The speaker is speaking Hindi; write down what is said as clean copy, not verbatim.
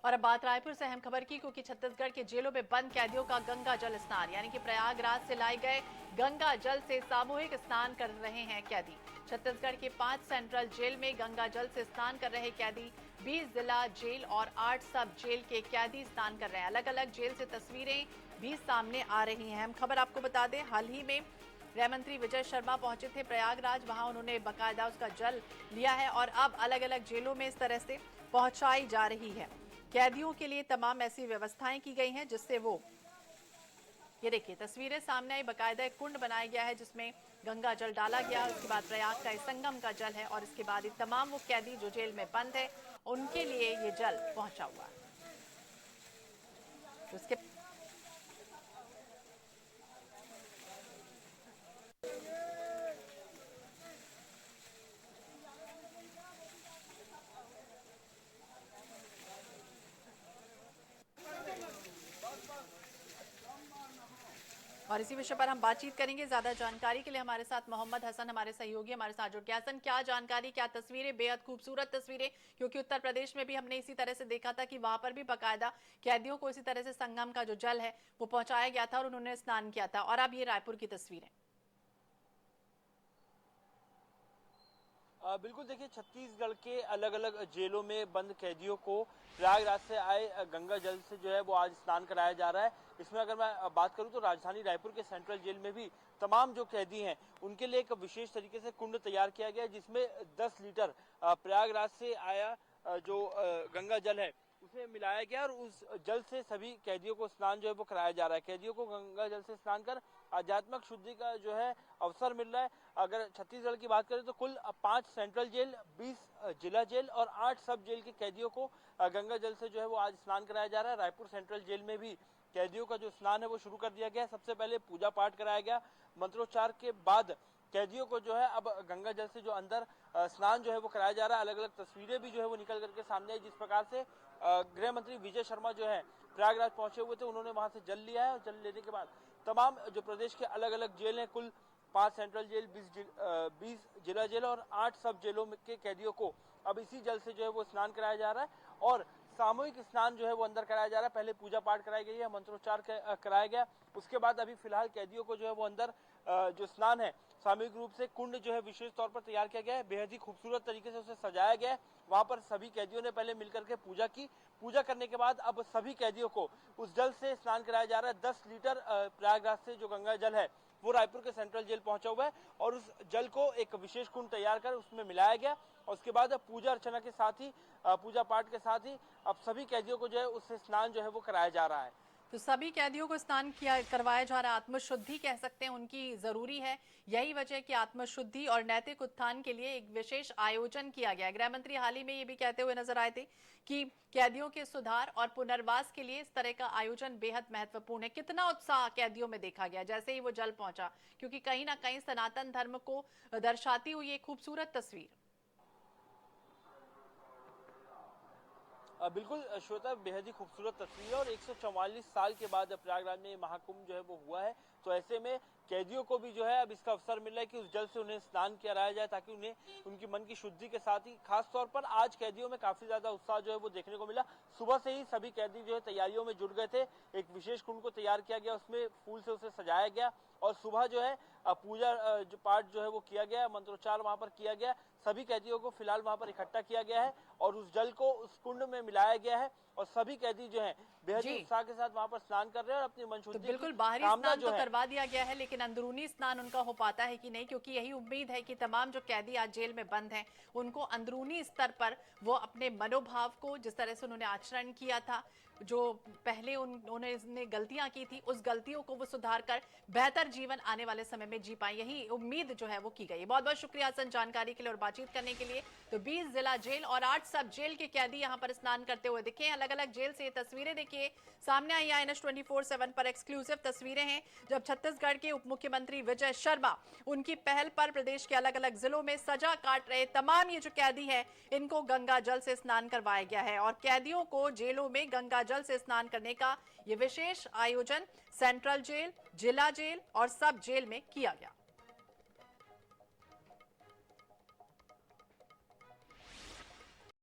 और अब बात रायपुर से अहम खबर की, क्योंकि छत्तीसगढ़ के जेलों में बंद कैदियों का गंगा जल स्नान यानी कि प्रयागराज से लाए गए गंगा जल से सामूहिक स्नान कर रहे हैं कैदी। छत्तीसगढ़ के 5 सेंट्रल जेल में गंगा जल से स्नान कर रहे कैदी 20 जिला जेल और 8 सब जेल के कैदी स्नान कर रहे हैं। अलग अलग जेल से तस्वीरें भी सामने आ रही हैं। अहम खबर आपको बता दें, हाल ही में गृह मंत्री विजय शर्मा पहुंचे थे प्रयागराज, वहां उन्होंने बाकायदा उसका जल लिया है और अब अलग अलग जेलों में इस तरह से पहुंचाई जा रही है। कैदियों के लिए तमाम ऐसी व्यवस्थाएं की गई हैं जिससे वो, ये देखिए तस्वीरें सामने आई, बाकायदा एक कुंड बनाया गया है जिसमें गंगा जल डाला गया है। उसके बाद प्रयाग का संगम का जल है और इसके बाद ये तमाम वो कैदी जो जेल में बंद है उनके लिए ये जल पहुंचा हुआ है। तो उसके और इसी विषय पर हम बातचीत करेंगे। ज्यादा जानकारी के लिए हमारे साथ मोहम्मद हसन हमारे सहयोगी हमारे साथ जुड़ गए। हसन, क्या जानकारी, क्या तस्वीरें, बेहद खूबसूरत तस्वीरें, क्योंकि उत्तर प्रदेश में भी हमने इसी तरह से देखा था कि वहां पर भी बाकायदा कैदियों को इसी तरह से संगम का जो जल है वो पहुंचाया गया था और उन्होंने स्नान किया था। और अब ये रायपुर की तस्वीरें। बिल्कुल, देखिए छत्तीसगढ़ के अलग अलग जेलों में बंद कैदियों को प्रयागराज से आए गंगा जल से जो है वो आज स्नान कराया जा रहा है। इसमें अगर मैं बात करूं तो राजधानी रायपुर के सेंट्रल जेल में भी तमाम जो कैदी हैं उनके लिए एक विशेष तरीके से कुंड तैयार किया गया है, जिसमें 10 लीटर प्रयागराज से आया जो गंगा जल है उसे मिलाया गया और उस जल से सभी कैदियों को स्नान जो है वो कराया जा रहा है। कैदियों को गंगा जल से स्नान कर आध्यात्मिक शुद्धि का जो है अवसर मिल रहा है। अगर छत्तीसगढ़ की बात करें तो कुल 5 सेंट्रल जेल, 20 जिला जेल और 8 सब जेल के कैदियों को गंगा जल से जो है वो आज स्नान कराया जा रहा है। रायपुर सेंट्रल जेल में भी कैदियों का जो स्नान है वो शुरू कर दिया गया है। सबसे पहले पूजा पाठ कराया गया, मंत्रोच्चार के बाद कैदियों को जो है अब गंगा जल से जो अंदर स्नान जो है वो कराया जा रहा है। अलग अलग तस्वीरें भी जो है वो निकल करके सामने आई, जिस प्रकार से गृह मंत्री विजय शर्मा जो है प्रयागराज पहुंचे हुए थे, उन्होंने वहां से जल लिया है और जल लेने के बाद तमाम जो प्रदेश के अलग अलग जेल हैं, कुल 5 सेंट्रल जेल, 20 जिला जेल और 8 सब जेलों के कैदियों को अब इसी जल से जो है वो स्नान कराया जा रहा है और सामूहिक स्नान जो है वो अंदर कराया जा रहा है। पहले पूजा पाठ कराई गई है, मंत्रोच्चार कराया गया, उसके बाद अभी फिलहाल कैदियों को जो है वो अंदर जो स्नान है सामूहिक रूप से कुंड जो है विशेष तौर पर तैयार किया गया है। बेहद ही खूबसूरत तरीके से उसे सजाया गया है। वहां पर सभी कैदियों ने पहले मिलकर के पूजा की। पूजा करने के बाद अब सभी कैदियों को उस जल से स्नान कराया जा रहा है। 10 लीटर प्रयागराज से जो गंगा जल है वो रायपुर के सेंट्रल जेल पहुंचा हुआ है और उस जल को एक विशेष कुंड तैयार कर उसमें मिलाया गया और उसके बाद अब पूजा अर्चना के साथ ही, पूजा पाठ के साथ ही अब सभी कैदियों को जो है उससे स्नान जो है वो कराया जा रहा है। तो सभी कैदियों को स्नान किया करवाया जा रहा है। आत्मशुद्धि कह सकते हैं उनकी जरूरी है। यही वजह है कि आत्मशुद्धि और नैतिक उत्थान के लिए एक विशेष आयोजन किया गया। गृह मंत्री हाल ही में ये भी कहते हुए नजर आए थे कि कैदियों के सुधार और पुनर्वास के लिए इस तरह का आयोजन बेहद महत्वपूर्ण है। कितना उत्साह कैदियों में देखा गया जैसे ही वो जल पहुंचा, क्योंकि कहीं ना कहीं सनातन धर्म को दर्शाती हुई एक खूबसूरत तस्वीर। बिल्कुल श्वेता, बेहद ही खूबसूरत तस्वीर है और 144 साल के बाद प्रयागराज में महाकुंभ जो है वो हुआ है, तो ऐसे में कैदियों को भी जो है अब इसका अवसर मिल रहा है कि उस जल से उन्हें स्नान कराया जाए ताकि उन्हें उनकी मन की शुद्धि के साथ ही, खास तौर पर आज कैदियों में काफी ज्यादा उत्साह जो है वो देखने को मिला। सुबह से ही सभी कैदी जो है तैयारियों में जुट गए थे। एक विशेष कुंड को तैयार किया गया, उसमें फूल से उसे सजाया गया और सुबह जो है पूजा जो पाठ जो है वो किया गया, मंत्रोच्चार वहां पर किया गया। सभी कैदियों को फिलहाल वहां पर इकट्ठा किया गया है और उस जल को उस कुंड में मिलाया गया है और सभी कैदी जो हैं बेहद ही उत्साह के साथ वहां पर स्नान कर रहे हैं और अपनी मन शुद्धि तो बिल्कुल बाहरी स्नान तो करवा दिया गया है, लेकिन अंदरूनी स्नान उनका हो पाता है कि नहीं, क्योंकि यही उम्मीद है कि तमाम जो कैदी आज जेल में बंद हैं उनको अंदरूनी स्तर पर वो अपने मनोभाव को, जिस तरह से उन्होंने आचरण किया था, जो पहले उन्होंने गलतियां की थी, उस गलतियों को वो सुधार कर बेहतर जीवन आने वाले समय में जी पाए, यही उम्मीद जो है वो की गई है। बहुत बहुत शुक्रिया हसन जानकारी के लिए और बातचीत करने के लिए। तो 20 जिला जेल और 8 सब जेल के कैदी यहां पर स्नान करते हुए दिखे। अलग अलग जेल से ये तस्वीरें देखिए सामने आई। INS 24/7 पर एक्सक्लूसिव तस्वीरें हैं जब छत्तीसगढ़ के उप मुख्यमंत्री विजय शर्मा उनकी पहल पर प्रदेश के अलग अलग जिलों में सजा काट रहे तमाम ये जो कैदी है इनको गंगा जल से स्नान करवाया गया है और कैदियों को जेलों में गंगा जल से स्नान करने का ये विशेष आयोजन सेंट्रल जेल, जिला जेल और सब जेल में किया गया।